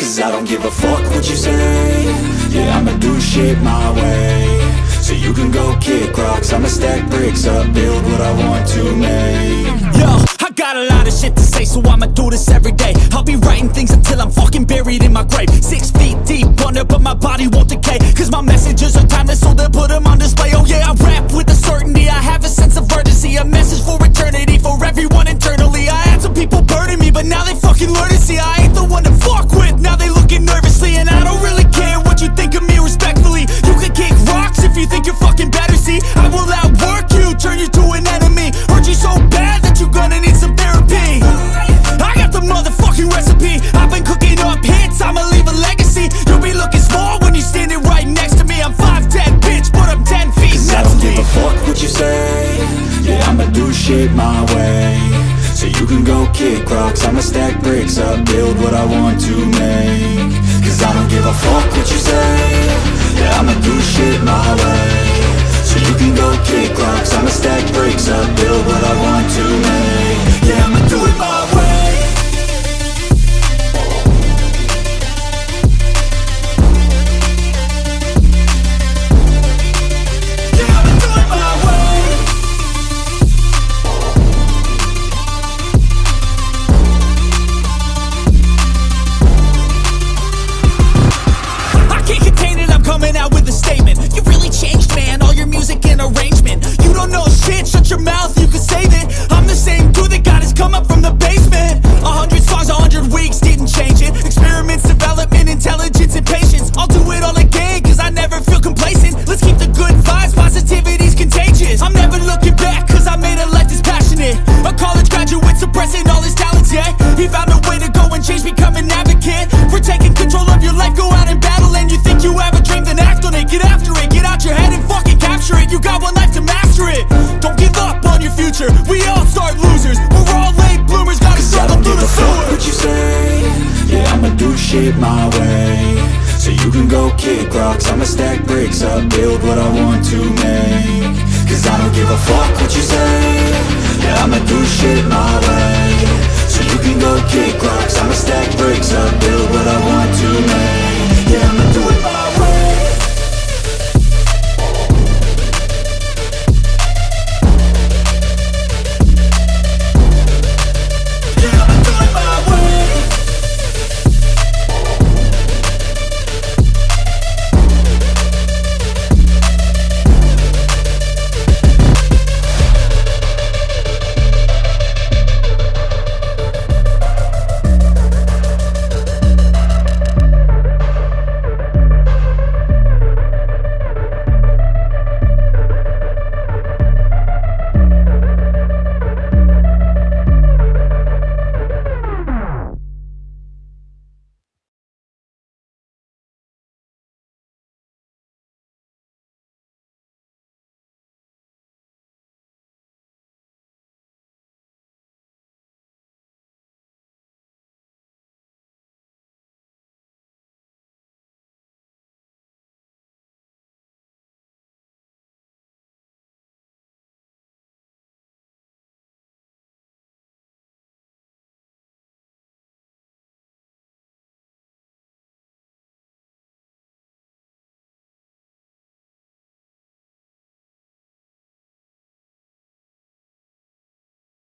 Cause I don't give a fuck what you say. Yeah, I'ma do shit my way. So you can go kick rocks, I'ma stack bricks up, build what I want to make. Yo, I got a lot of shit to say, so I'ma do this every day. I'll be writing things until I'm fucking buried in my grave. 6 feet deep under, but my body won't decay. Cause my messages are timeless, so they'll put them on display. Oh yeah, I rap with a certainty, I have a sense of urgency. A message for eternity, for everyone internally. I had some people burning me, but now they fucking learn to see I ain't the one to fuck with, now they looking nervously. And I don't really care what you think of me respectfully. You can kick rocks if you think you're fucking better, see. I will outwork you, turn you to an enemy. Hurt you so bad that you're gonna need some therapy. I got the motherfucking recipe. I've been cooking up hits, I'ma leave a legacy. You'll be looking small when you're standing right next to me. I'm 5'10", bitch, but I'm 10 feet. Cause I don't give a fuck what you say. Yeah, I'ma do shit my way. So you can go kick rocks, I'ma stack bricks up, build what I want to make. Cause I don't give a fuck what you say. Yeah, I'ma do shit my way. So you can go kick rocks, I'ma stack bricks up, build what I want to make. Yeah, I'ma do it my way. Coming out with a statement. You really changed, man, all your music and arrangement. You don't know shit, shut your mouth, you can save it. I'm the same dude that got his come up from the basement. 100 songs, 100 weeks, didn't change it. Experiments, development, intelligence, and patience. I'll do it all again, cause I never feel complacent. Let's keep the good vibes, positivity's contagious. I'm never looking back, cause I made a life that's passionate. A college graduate suppressing all his talents, yeah. He found a way to go and change, become an advocate. For taking control of your life, go out and battle. And you think you have a dream, then act on it. Get after it, get out your head and fucking capture it. You got one life to master it. Don't give up on your future, we all start losers. We're all late bloomers, gotta struggle through the sewer. What you say? Yeah, I'ma do shit my way. So you can go kick rocks, I'ma stack bricks up, build what I want to make. Cause I don't give a fuck what you say. Yeah, I'ma do shit my